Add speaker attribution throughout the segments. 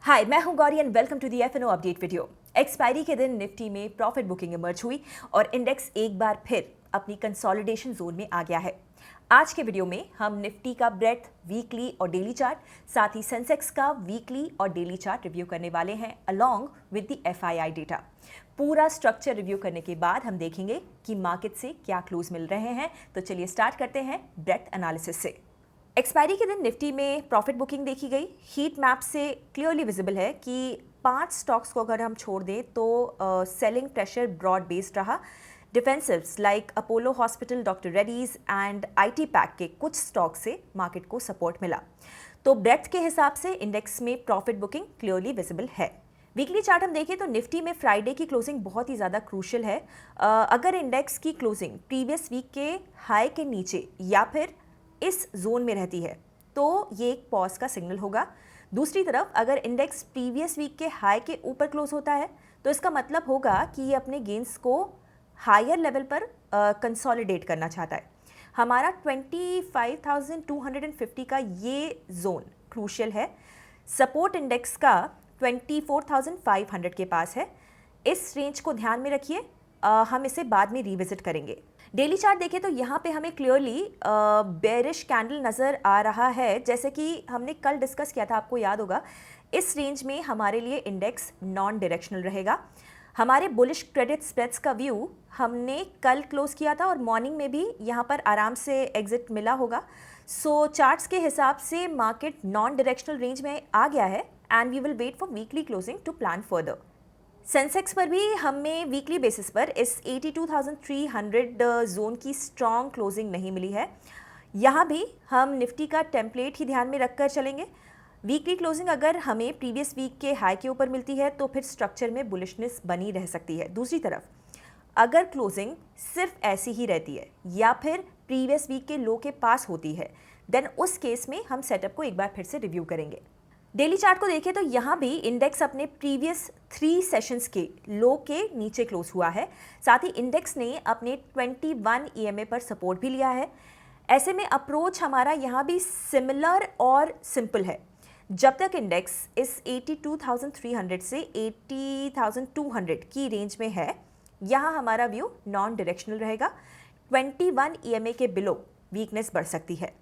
Speaker 1: हाय, मैं हूं Gauri and welcome to the FNO update video. Expiry के दिन निफ्टी में प्रॉफिट बुकिंग इमर्ज हुई और इंडेक्स एक बार फिर अपनी कंसोलिडेशन जोन में आ गया है। आज के वीडियो में हम निफ्टी का ब्रेथ, वीकली और डेली चार्ट, साथ ही सेंसेक्स का वीकली और डेली चार्ट रिव्यू करने वाले हैं along with the FII data. पूरा स्ट्रक्चर रिव्यू करने के बाद हम देखेंगे कि मार्केट से क्या क्लूज मिल रहे हैं। तो चलिए स्टार्ट करते हैं ब्रेथ एनालिसिस से। एक्सपायरी के दिन निफ्टी में प्रॉफिट बुकिंग देखी गई। हीट मैप से क्लियरली विजिबल है कि 5 स्टॉक्स को अगर हम छोड़ दें तो सेलिंग प्रेशर ब्रॉड बेस्ड रहा। Defensives like Apollo hospital, doctor Reddy's and IT pack के कुछ स्टॉक से मार्केट को सपोर्ट मिला। तो ब्रेथ के हिसाब से इंडेक्स में प्रॉफिट बुकिंग क्लियरली विजिबल है। वीकली चार्ट हम देखें तो निफ्टी में फ्राइडे की क्लोजिंग बहुत ही ज़्यादा क्रूशियल है। अगर इंडेक्स की क्लोजिंग प्रीवियस वीक के हाई के नीचे या फिर इस जोन में रहती है तो ये एक पॉज का सिग्नल होगा। दूसरी तरफ अगर इंडेक्स प्रीवियस वीक के हाई के ऊपर क्लोज होता है तो इसका मतलब होगा कि ये अपने गेंस को हायर लेवल पर कंसोलिडेट करना चाहता है। हमारा 25,250 का ये जोन क्रूशियल है। सपोर्ट इंडेक्स का 24,500 के पास है। इस रेंज को ध्यान में रखिए, हम इसे बाद में रिविजिट करेंगे। डेली चार्ट देखें तो यहाँ पे हमें क्लियरली बेरिश कैंडल नज़र आ रहा है। जैसे कि हमने कल डिस्कस किया था, आपको याद होगा, इस रेंज में हमारे लिए इंडेक्स नॉन डायरेक्शनल रहेगा। हमारे बुलिश क्रेडिट स्प्रेड्स का व्यू हमने कल क्लोज किया था और मॉर्निंग में भी यहाँ पर आराम से एग्जिट मिला होगा। सो चार्ट्स के हिसाब से मार्केट नॉन डायरेक्शनल रेंज में आ गया है and we will wait for weekly closing to plan further. Sensex पर भी हमें वीकली बेसिस पर इस 82,300 जोन की स्ट्रॉन्ग क्लोजिंग नहीं मिली है। यहाँ भी हम निफ्टी का टेम्पलेट ही ध्यान में रखकर चलेंगे। वीकली क्लोजिंग अगर हमें प्रीवियस वीक के हाई के ऊपर मिलती है तो फिर स्ट्रक्चर में बुलिशनेस बनी रह सकती है। दूसरी तरफ अगर क्लोजिंग सिर्फ ऐसी ही रहती है या फिर प्रीवियस वीक के लो के पास होती है देन उस केस में हम सेटअप को एक बार फिर से रिव्यू करेंगे। डेली चार्ट को देखें तो यहाँ भी इंडेक्स अपने प्रीवियस 3 सेशंस के लो के नीचे क्लोज हुआ है। साथ ही इंडेक्स ने अपने 21 ईएमए पर सपोर्ट भी लिया है। ऐसे में अप्रोच हमारा यहाँ भी सिमिलर और सिंपल है। जब तक इंडेक्स इस 82,300 से 80,200 की रेंज में है, यहाँ हमारा व्यू नॉन डायरेक्शनल रहेगा। 21 ईएमए के बिलो वीकनेस बढ़ सकती है।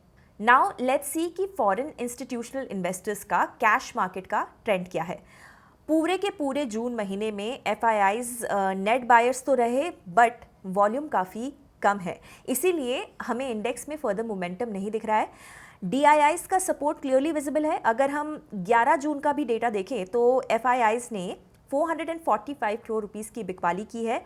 Speaker 1: नाउ लेट्स सी कि फॉरेन इंस्टीट्यूशनल इन्वेस्टर्स का कैश मार्केट का ट्रेंड क्या है। पूरे के पूरे जून महीने में एफआईआईज नेट बायर्स तो रहे बट वॉल्यूम काफ़ी कम है, इसीलिए हमें इंडेक्स में फर्दर मोमेंटम नहीं दिख रहा है। डीआईआईज का सपोर्ट क्लियरली विजिबल है। अगर हम 11 जून का भी डेटा देखें तो एफआईआईज ने 445 करोड़ रुपीस की बिकवाली की है।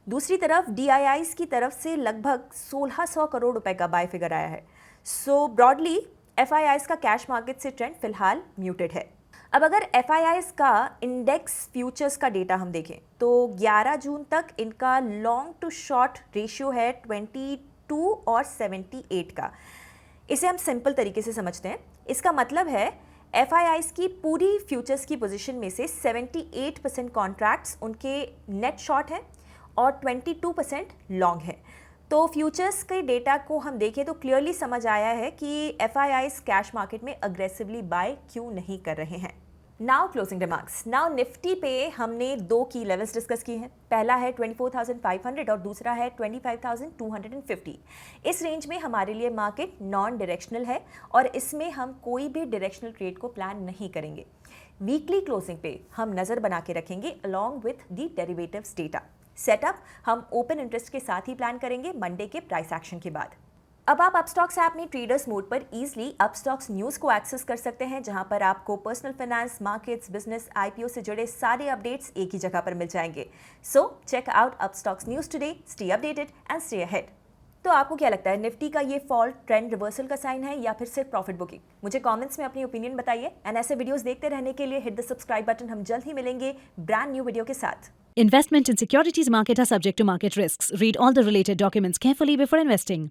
Speaker 1: दूसरी तरफ डीआईआईज की तरफ से लगभग 1600 करोड़ रुपए का बाय फिगर आया है। सो ब्रॉडली एफआईआईज का कैश मार्केट से ट्रेंड फिलहाल म्यूटेड है। अब अगर एफआईआईज का इंडेक्स फ्यूचर्स का डेटा हम देखें तो 11 जून तक इनका लॉन्ग टू शॉर्ट रेशियो है 22 और 78 का। इसे हम सिंपल तरीके से समझते हैं। इसका मतलब है एफआईआईज की पूरी फ्यूचर्स की पोजीशन में से 78% कॉन्ट्रैक्ट्स उनके नेट शॉर्ट हैं और 22% लॉन्ग है। तो फ्यूचर्स के डेटा को हम देखें तो क्लियरली समझ आया है कि एफआईआईज कैश मार्केट में अग्रेसिवली बाय क्यों नहीं कर रहे हैं। Now closing remarks. Now Nifty पे हमने 2 की लेवल्स डिस्कस की हैं। पहला है 24,500 और दूसरा है 25,250। इस रेंज में हमारे लिए मार्केट नॉन डायरेक्शनल है और इसमें हम कोई भी डायरेक्शनल ट्रेड को प्लान नहीं करेंगे। वीकली क्लोजिंग पे हम नज़र बना के रखेंगे along with the derivatives data. Setup हम ओपन इंटरेस्ट के साथ ही प्लान करेंगे मंडे के प्राइस एक्शन के बाद। अब आप अपस्टॉक्स ऐप में ट्रेडर्स मोड पर इजीली अपस्टॉक्स न्यूज़ को एक्सेस कर सकते हैं, जहां पर आपको personal finance, markets, business, IPO से जुड़े सारे अपडेट्स एक ही जगह पर मिल जाएंगे। So check out Upstox news today, stay updated and stay ahead. तो आपको क्या लगता है, निफ्टी का ये फॉल ट्रेंड रिवर्सल का साइन है या फिर सिर्फ प्रॉफिट बुकिंग? मुझे कमेंट्स में अपनी ओपिनियन बताइए एंड ऐसे वीडियोस देखते रहने के लिए हिट द सब्सक्राइब बटन। हम जल्द ही मिलेंगे ब्रांड न्यू वीडियो के साथ।
Speaker 2: Investment in securities market are subject to market risks. Read all the related documents carefully before investing.